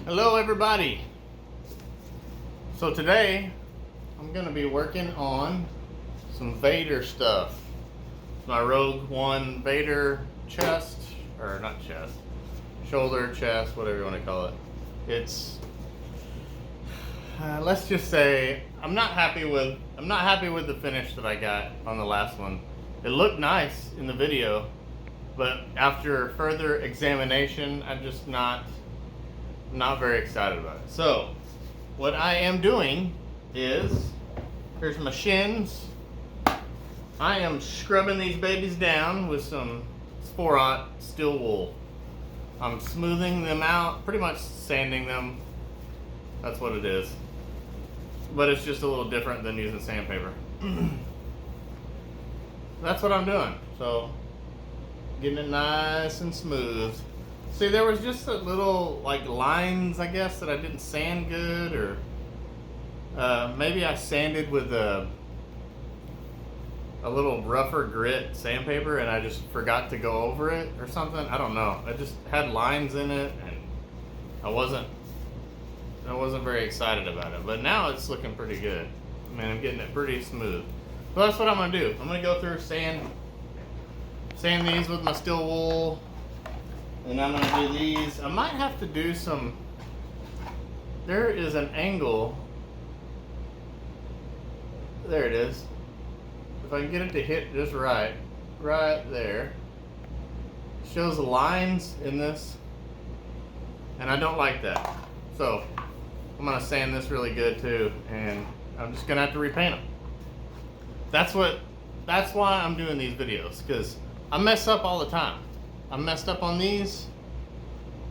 Hello everybody. So today I'm going to be working on some Vader stuff. It's my Rogue One Vader chest, or not chest, shoulder, chest, whatever you want to call it. It's let's just say I'm not happy with the finish that I got on the last one. It looked nice in the video, but after further examination, I'm just not very excited about it. So what I am doing is, here's my shins. I am scrubbing these babies down with some 4/0 steel wool. I'm smoothing them out, pretty much sanding them. That's what it is. But it's just a little different than using sandpaper. That's what I'm doing. So getting it nice and smooth. See, there was just a little like lines, I guess, that I didn't sand good, or maybe I sanded with a little rougher grit sandpaper and I just forgot to go over it or something. I don't know. I just had lines in it and I wasn't very excited about it. But now it's looking pretty good. I mean, I'm getting it pretty smooth. So that's what I'm gonna do. I'm gonna go through sand these with my steel wool. And I'm gonna do these. I might have to do some, there is an angle. There it is. If I can get it to hit just right there. It shows lines in this, and I don't like that. So I'm gonna sand this really good too, and I'm just gonna have to repaint them. That's why I'm doing these videos, because I mess up all the time. I messed up on these,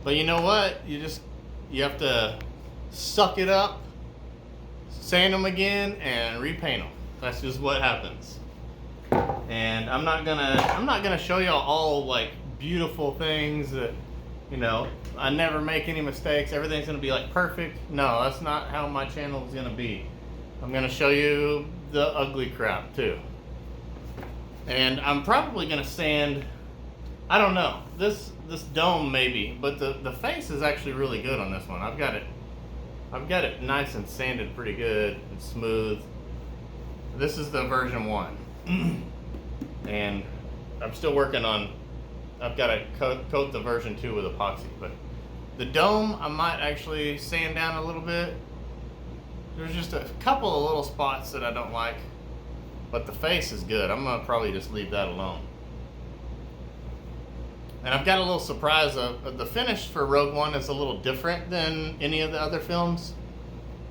but you know what? You have to suck it up, sand them again, and repaint them. That's just what happens. And I'm not gonna show y'all all like beautiful things that, you know, I never make any mistakes. Everything's gonna be like perfect. No, that's not how my channel is gonna be. I'm gonna show you the ugly crap too. And I'm probably gonna sand, I don't know, this dome maybe, but the face is actually really good on this one. I've got it nice and sanded pretty good and smooth. This is the version 1. And I'm still working on, I've got to coat the version 2 with epoxy, but the dome I might actually sand down a little bit. There's just a couple of little spots that I don't like, but the face is good. I'm gonna probably just leave that alone. And I've got a little surprise of the finish for Rogue One is a little different than any of the other films,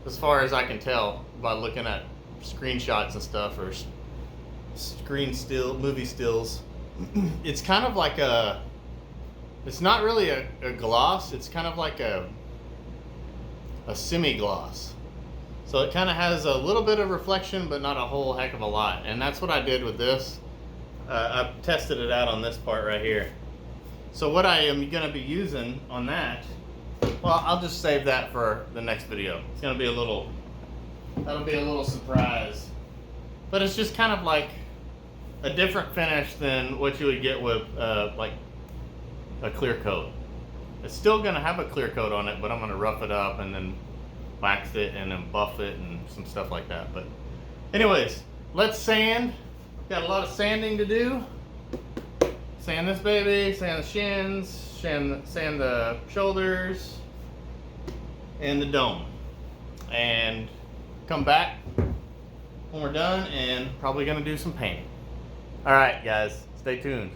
as far as I can tell by looking at screenshots and stuff, or movie stills. It's kind of like it's not really a gloss, it's kind of like a semi-gloss. So it kind of has a little bit of reflection, but not a whole heck of a lot. And that's what I did with this. I tested it out on this part right here. So what I am going to be using on that, well, I'll just save that for the next video. It's going to be that'll be a little surprise. But it's just kind of like a different finish than what you would get with like a clear coat. It's still going to have a clear coat on it, but I'm going to rough it up and then wax it and then buff it and some stuff like that. But anyways, let's sand. Got a lot of sanding to do. Sand this baby, sand the shins, sand the shoulders, and the dome. And come back when we're done and probably gonna do some painting. All right, guys, stay tuned.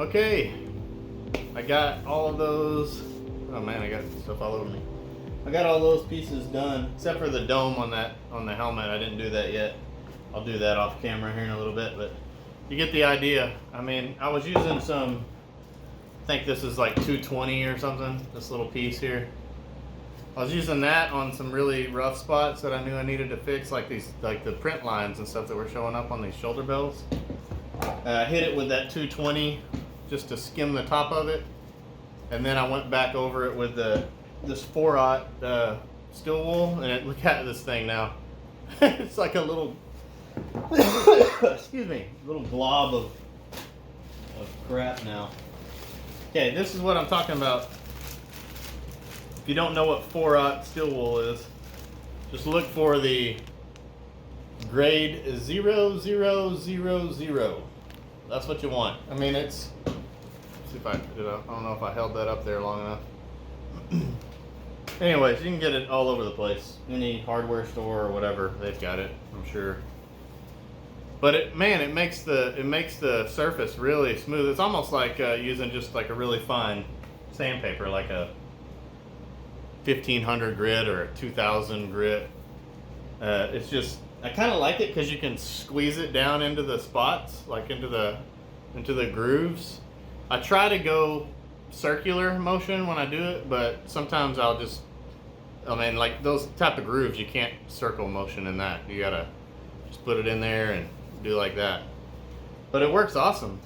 Okay, I got all of those. Oh man, I got stuff all over me. I got all those pieces done, except for the dome on the helmet. I didn't do that yet. I'll do that off camera here in a little bit, but you get the idea. I mean, I was using some, I think this is like 220 or something, this little piece here. I was using that on some really rough spots that I knew I needed to fix, like the print lines and stuff that were showing up on these shoulder belts. I hit it with that 220 just to skim the top of it, and then I went back over it with this 4/0 steel wool, and look at this thing now. It's like a little excuse me, little glob of crap now. Okay, this is what I'm talking about. If you don't know what 4/0 steel wool is, just look for the grade 0000. That's what you want. I mean, it's, let's see if I don't know if I held that up there long enough. Anyways, you can get it all over the place. Any hardware store or whatever, they've got it, I'm sure. But it makes the surface really smooth. It's almost like using just like a really fine sandpaper, like a 1500 grit or a 2000 grit. It's just, I kind of like it because you can squeeze it down into the spots, like into the grooves. I try to go circular motion when I do it, but sometimes I'll just, I mean, like those type of grooves, you can't circle motion in that. You gotta just put it in there and do like that. But it works awesome.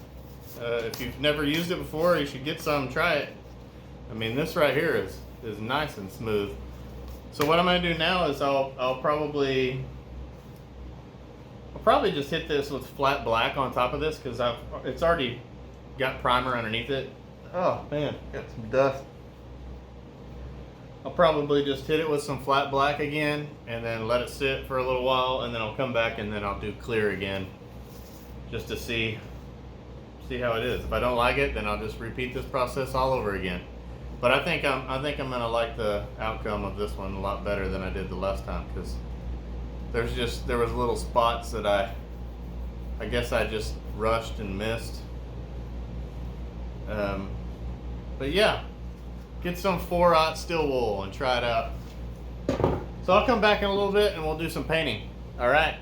If you've never used it before, you should get some, try it. I mean, this right here is nice and smooth. So what I'm gonna do now is I'll probably just hit this with flat black on top of this because it's already got primer underneath it. Oh man, got some dust. I'll probably just hit it with some flat black again and then let it sit for a little while, and then I'll come back and then I'll do clear again just to see how it is. If I don't like it, then I'll just repeat this process all over again. But I think I'm gonna like the outcome of this one a lot better than I did the last time, because there was little spots that I guess I just rushed and missed. But yeah, get some 4/0 steel wool and try it out. So I'll come back in a little bit and we'll do some painting. All right.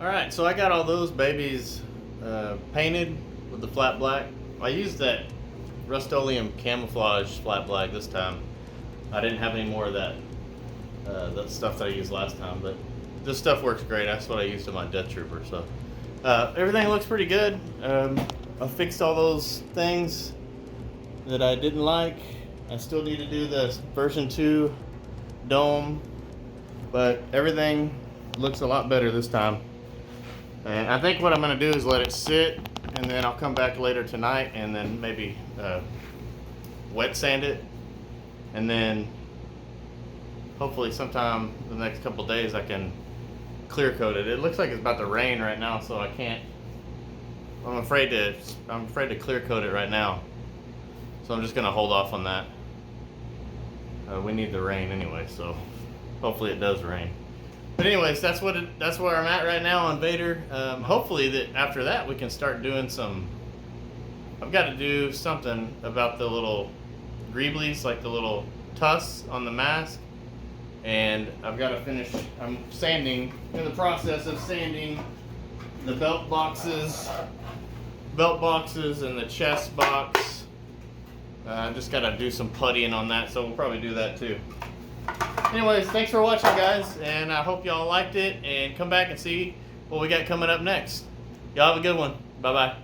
Alright, so I got all those babies painted with the flat black. I used that Rust-Oleum camouflage flat black this time. I didn't have any more of that stuff that I used last time, but this stuff works great. That's what I used in my Death Trooper. So everything looks pretty good. I fixed all those things that I didn't like. I still need to do the version 2 dome, but everything looks a lot better this time. And I think what I'm going to do is let it sit, and then I'll come back later tonight and then maybe wet sand it, and then hopefully sometime the next couple days I can clear coat it. It looks like it's about to rain right now, so I can't. I'm afraid to clear coat it right now, so I'm just gonna hold off on that. We need the rain anyway, so hopefully it does rain. But anyways, that's where I'm at right now on Vader. Hopefully that after that we can start doing some. I've got to do something about the little greeblies, like the little tusks on the mask, and I've got to finish. I'm sanding, in the process of sanding the belt boxes and the chest box. I just got to do some puttying on that, so we'll probably do that too. Anyways, thanks for watching, guys, and I hope y'all liked it, and come back and see what we got coming up next. Y'all have a good one. Bye-bye.